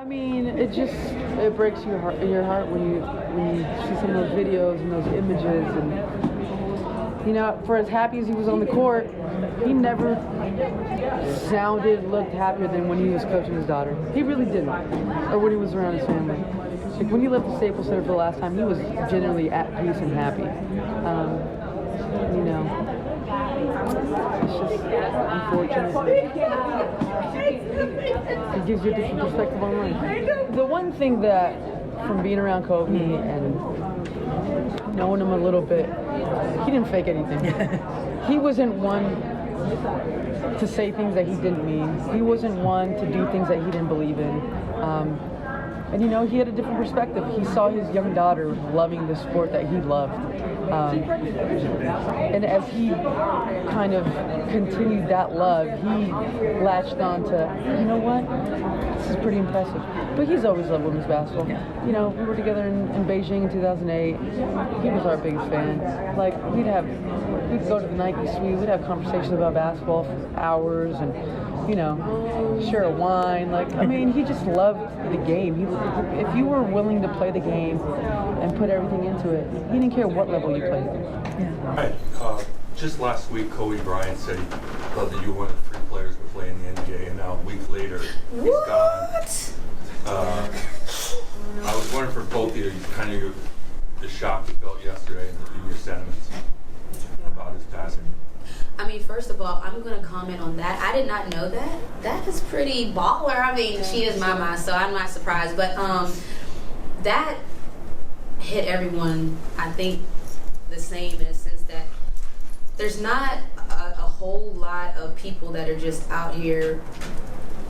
I mean, it breaks your heart when you see some of those videos and those images, and for as happy as he was on the court, he never looked happier than when he was coaching his daughter. He really didn't, or when he was around his family. Like when he left the Staples Center for the last time, he was genuinely at peace and happy. It's just unfortunate. It gives you a different perspective on life. The one thing that, from being around Kobe and knowing him a little bit, he didn't fake anything. He wasn't one to say things that he didn't mean. He wasn't one to do things that he didn't believe in. And he had a different perspective. He saw his young daughter loving the sport that he loved. And as he kind of continued that love, he latched on to, you know what, this is pretty impressive. But he's always loved women's basketball. We were together in Beijing in 2008. He was our biggest fan. Like, we'd go to the Nike suite, we'd have conversations about basketball for hours and, share a wine. He just loved the game. If you were willing to play the game and put everything into it, he didn't care what level you played. All right. Just last week, Kobe Bryant said he thought that you were one of the 3 players to play in the NBA, and now a week later, he's gone. I was wondering for both of you, kind of the shock you felt yesterday and your sentiments about his passing. I mean, first of all, I'm going to comment on that. I did not know that. That is pretty baller. I mean, she is my mom, so I'm not surprised. But that hit everyone, I think, the same in a sense that there's not a whole lot of people that are just out here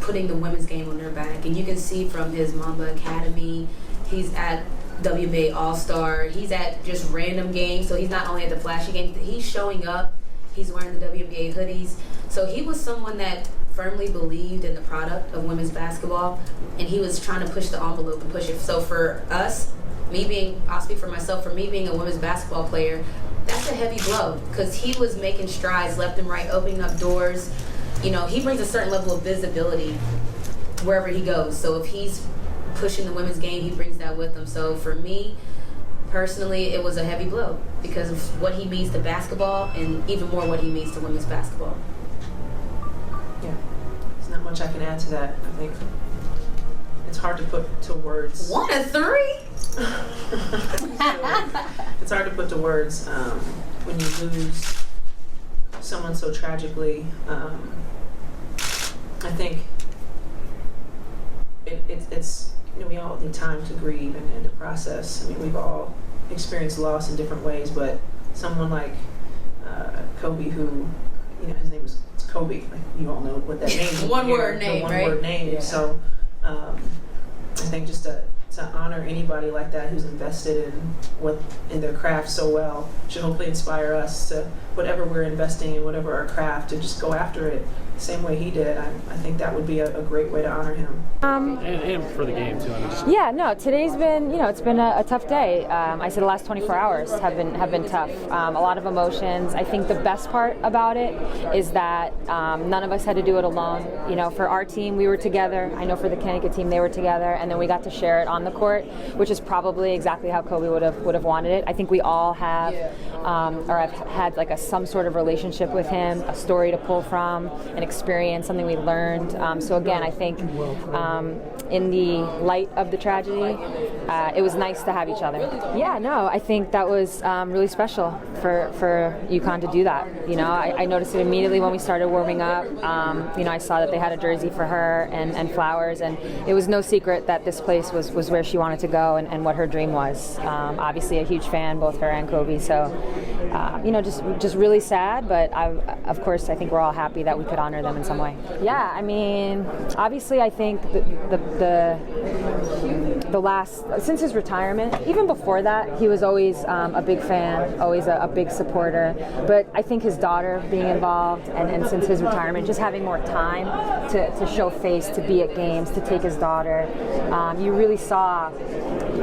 putting the women's game on their back. And you can see from his Mamba Academy, he's at WNBA All-Star, he's at just random games. So he's not only at the flashy games, he's showing up. He's wearing the WNBA hoodies. So he was someone that firmly believed in the product of women's basketball, and he was trying to push the envelope and push it. So for us, I'll speak for myself, for me being a women's basketball player, that's a heavy blow because he was making strides left and right, opening up doors. He brings a certain level of visibility wherever he goes. So if he's pushing the women's game, he brings that with him. So for me, personally, it was a heavy blow because of what he means to basketball and even more what he means to women's basketball. Yeah, there's not much I can add to that. I think it's hard to put to words. 1 of 3? It's hard to put to words when you lose someone so tragically. I think it's we all need time to grieve and to process. I mean, we've all experienced loss in different ways, but someone like Kobe, who his name was Kobe. Like, you all know what that name. One word name, right? One word name. Yeah. So I think just to honor anybody like that who's invested in their craft so well should hopefully inspire us to whatever we're investing in, whatever our craft, to just go after it the same way he did. I think that would be a great way to honor him. And for the game too. Today's been, it's been a tough day. I said the last 24 hours have been tough. A lot of emotions. I think the best part about it is that none of us had to do it alone. For our team, we were together. I know for the Connecticut team, they were together, and then we got to share it on the court, which is probably exactly how Kobe would have wanted it. I think we all have, or have had like some sort of relationship with him, a story to pull from, an experience, something we learned. So again, I think in the light of the tragedy, it was nice to have each other. I think that was really special for UConn to do that. I noticed it immediately when we started warming up. I saw that they had a jersey for her and flowers, and it was no secret that this place was where she wanted to go and what her dream was. Obviously a huge fan, both her and Kobe, so just really sad, but of course I think we're all happy that we could honor them in some way. Obviously I think the last, since his retirement, even before that, he was always a big fan, always a big supporter, but I think his daughter being involved and since his retirement, just having more time to show face, to be at games, to take his daughter, you really saw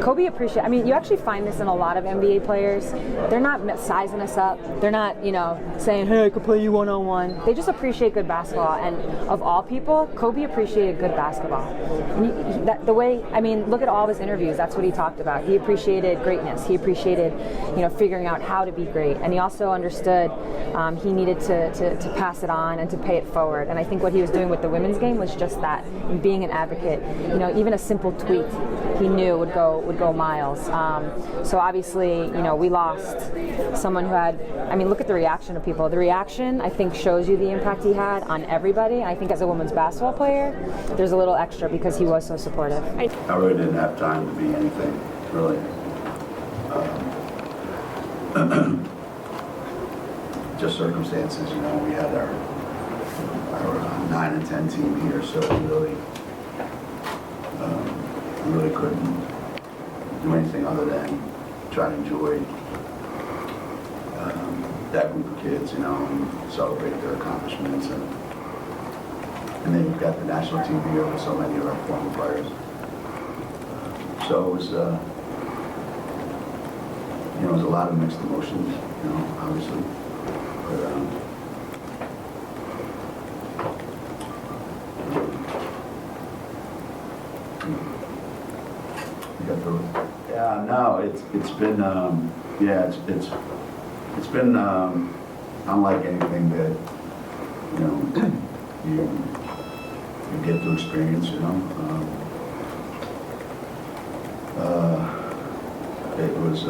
Kobe appreciates. I mean, you actually find this in a lot of NBA players. They're not sizing us up. They're not, saying, "Hey, I could play you one-on-one." They just appreciate good basketball. And of all people, Kobe appreciated good basketball. Look at all of his interviews. That's what he talked about. He appreciated greatness. He appreciated, figuring out how to be great. And he also understood he needed to pass it on and to pay it forward. And I think what he was doing with the women's game was just that, and being an advocate. Even a simple tweet he knew would go miles. So obviously, we lost someone who had. Look at the reaction of people. The reaction, I think, shows you the impact he had on everybody. And I think as a women's basketball player, there's a little extra because he was so supportive. I really didn't have time to be anything, really. Just circumstances, we had our 9 and 10 team here, so we really couldn't do anything other than try to enjoy that group of kids, and celebrate their accomplishments. And then you've got the national team here with so many of our former players. So it was, it was a lot of mixed emotions, obviously. But, you got through it? Yeah, no, it's been, it's been unlike anything that, you get to experience, it was,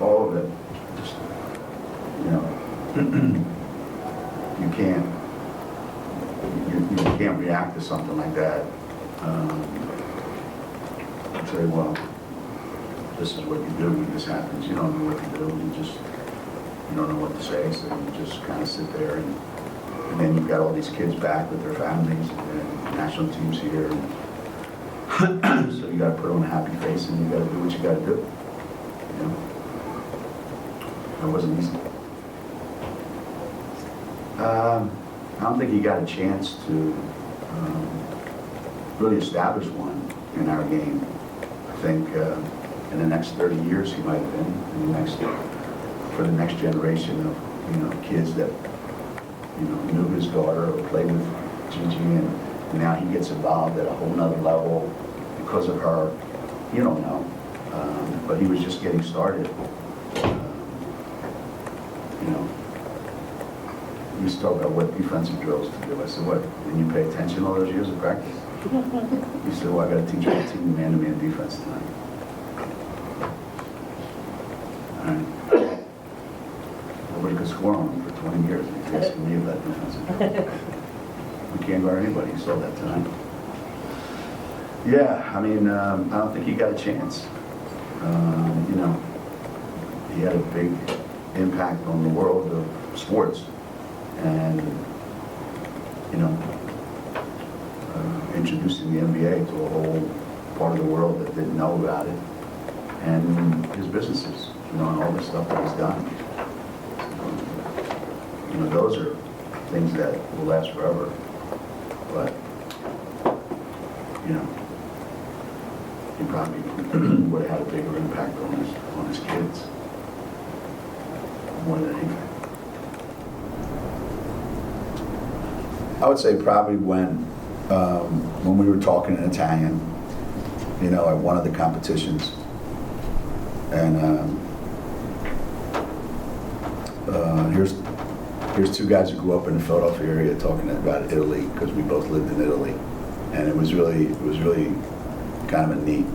all of it, just, you can't react to something like that, and say, well, this is what you do when this happens. You don't know what to do, you don't know what to say, so you just kind of sit there, and then you've got all these kids back with their families, and national teams here, and so you got to put on a happy face, and you got to do what you got to do. It wasn't easy. I don't think he got a chance to really establish one in our game. I think in the next 30 years he might have been, for the next generation of kids that knew his daughter or played with Gigi, and now he gets involved at a whole nother level because of her. You don't know, but he was just getting started. He used to talk about what defensive drills to do. I said, what, didn't you pay attention all those years of practice? He said, well, I got to teach my team man-to-man defense tonight. All right. Nobody could score on him for 20 years. He's asking me about defensive drills. We can't guard anybody. You saw that tonight. Yeah, I don't think he got a chance. He had a big impact on the world of sports. And, introducing the NBA to a whole part of the world that didn't know about it. And his businesses, and all the stuff that he's done. Those are things that will last forever. But, he probably would have had a bigger impact on his kids. More than anything. I would say probably when we were talking in Italian, at one of the competitions, and here's two guys who grew up in the Philadelphia area talking about Italy, because we both lived in Italy, and it was really kind of a neat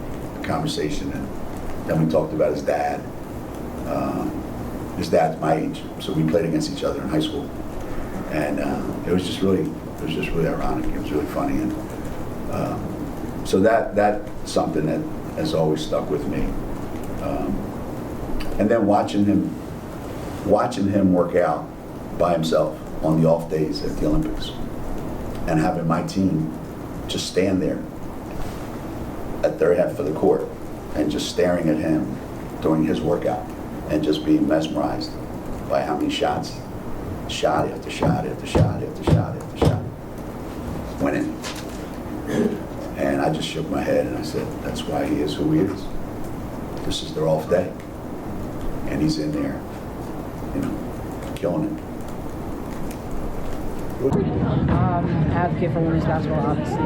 conversation. And then we talked about his dad. His dad's my age, so we played against each other in high school. And it was just really ironic. It was really funny, and so that's something that has always stuck with me. And then watching him work out by himself on the off days at the Olympics, and having my team just stand there at their half of the court and just staring at him during his workout and just being mesmerized by how many shots. Shot after shot after shot after shot after shot. Winning. And I just shook my head and I said, that's why he is who he is. This is their off day. And he's in there, killing it. Advocate for women's basketball, obviously.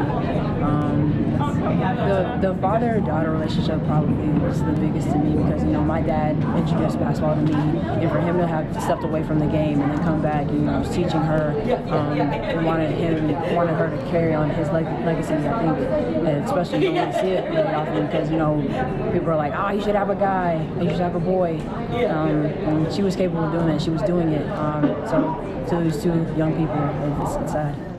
The father-daughter relationship probably was the biggest to me because, my dad introduced basketball to me, and for him to have stepped away from the game and then come back, was teaching her, and wanted her to carry on his legacy, I think, and especially you don't really see it really often because, people are like, oh, you should have a guy, you should have a boy, and she was capable of doing it, she was doing it, so to lose two young people, it's sad.